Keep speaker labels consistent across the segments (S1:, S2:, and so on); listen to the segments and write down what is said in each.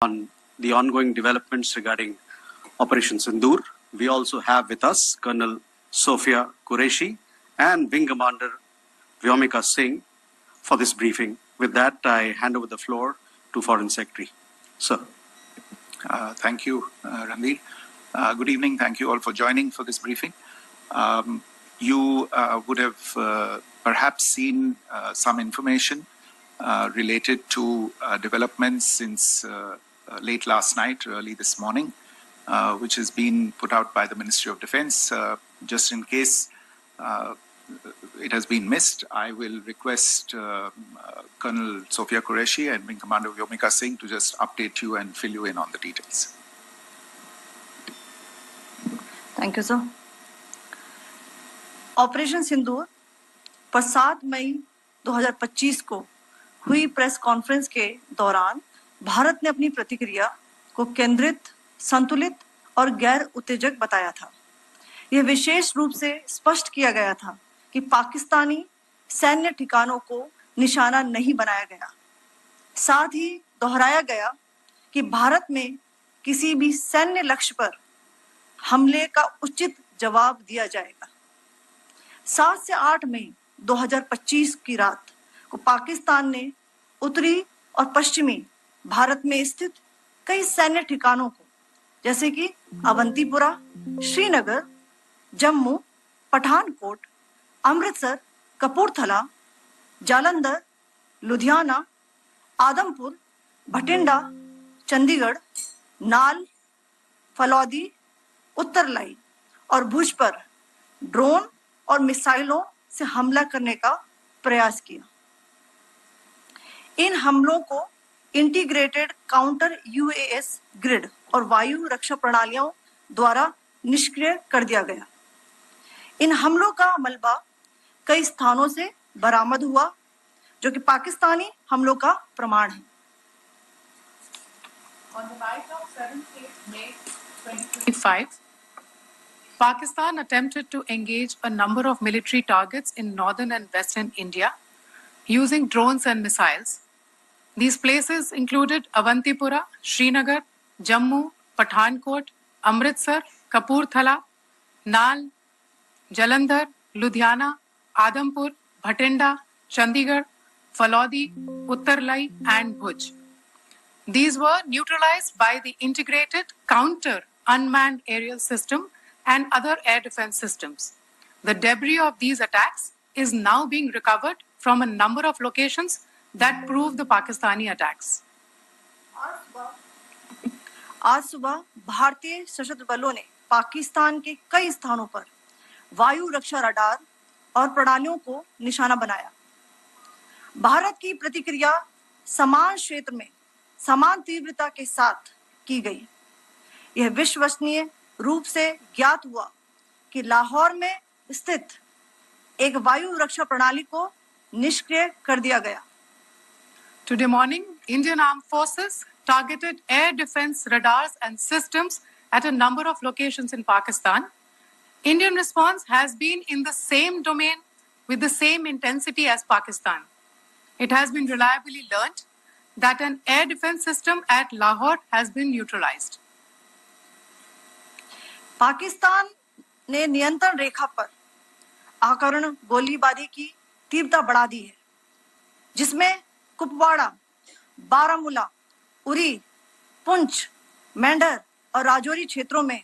S1: on the ongoing developments regarding Operation Sindoor. We also have with us Colonel Sophia Qureshi and Wing Commander Vyomika Singh for this briefing. With that, I hand over the floor to Foreign Secretary. Sir.
S2: Thank you, Ranveer. Good evening. Thank you all for joining for this briefing. You would have perhaps seen some information related to developments since late last night, early this morning, which has been put out by the Ministry of Defence. Just in case it has been missed, I will request Colonel Sophia Qureshi and Wing Commander Vyomika Singh to just update you and fill you in on the details.
S3: Thank you, sir. Operation Sindoor पर 7 मई 2025 को हुई press conference के दौरान भारत ने अपनी प्रतिक्रिया को केंद्रित, संतुलित और गैर उत्तेजक बताया था। यह विशेष रूप से स्पष्ट किया गया था कि पाकिस्तानी सैन्य ठिकानों को निशाना नहीं बनाया गया। साथ ही दोहराया गया कि भारत में किसी भी सैन्य लक्ष्य पर हमले का उचित जवाब दिया जाएगा। 7 से 8 मई 2025 की रात को पाकिस्तान ने उत्तरी और पश्चिमी भारत में स्थित कई सैन्य ठिकानों को, जैसे कि अवंतीपुरा, श्रीनगर, जम्मू, पठानकोट, अमृतसर, कपूरथला, जालंधर, लुधियाना, आदमपुर, भटिंडा, चंडीगढ़, नाल, फलौदी, उत्तरलाई और भुज पर ड्रोन और मिसाइलों से हमला करने का प्रयास किया। इन हमलों को इंटीग्रेटेड काउंटर यूएस ग्रिड और वायु रक्षा प्रणालियों द्वारा निष्क्रिय कर दिया गया। इन हमलों का मलबा कई स्थानों से बरामद हुआ, जो कि पाकिस्तानी हमलों का प्रमाण है।
S4: On the night of 7th May 2025, Pakistan attempted to engage a number of military targets in northern and western India using drones and missiles. These places included Avantipura, Srinagar, Jammu, Pathankot, Amritsar, Kapurthala, Nal, Jalandhar, Ludhiana, Adampur, Bhatinda, Chandigarh, Falodi, Uttarlai and Bhuj. These were neutralized by the integrated counter unmanned aerial system and other air defense systems. The debris of these attacks is now being recovered from a number of locations that prove the Pakistani attacks.
S3: आज सुबह भारतीय सशस्त्र बलों ने पाकिस्तान के कई स्थानों पर वायु रक्षा रडार और प्रणालियों को निशाना बनाया। भारत की प्रतिक्रिया समान क्षेत्र में समान तीव्रता के साथ की गई। यह विश्वसनीय रूप से ज्ञात हुआ कि लाहौर में स्थित एक वायु रक्षा प्रणाली को निष्क्रिय कर दिया गया।
S4: Today morning, Indian Armed Forces targeted air defense radars and systems at a number of locations in Pakistan. Indian response has been in the same domain with the same intensity as Pakistan. It has been reliably learnt that an air defense system at Lahore has been neutralized.
S3: Pakistan ने नियंत्रण रेखा पर आकरण गोलीबारी की तीव्रता बढ़ा दी है, जिसमें कुपवाड़ा, बारामूला, उरी, पुंछ, मेंढर और राजौरी क्षेत्रों में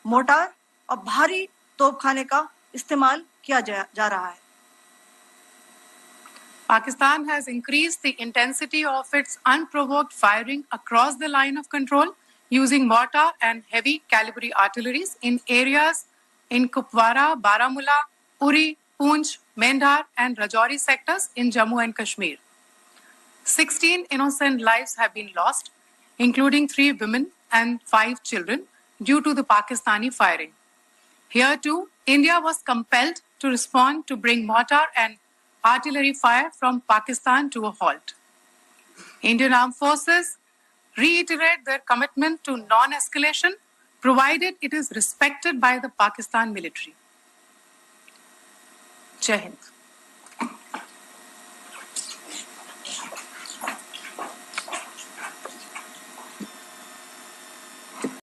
S3: मोर्टार और भारी तोपखाने का इस्तेमाल किया जा रहा है।
S4: Pakistan has increased the intensity of its unprovoked firing across the line of control using mortar and heavy caliber artilleries in areas in Kupwara, Baramulla, Uri, Poonch, Mendhar and Rajouri sectors in Jammu and Kashmir. 16 innocent lives have been lost, including 3 women and 5 children, due to the Pakistani firing. Here too, India was compelled to respond to bring mortar and artillery fire from Pakistan to a halt. Indian Armed Forces reiterate their commitment to non-escalation, provided it is respected by the Pakistan military. Jai Hind.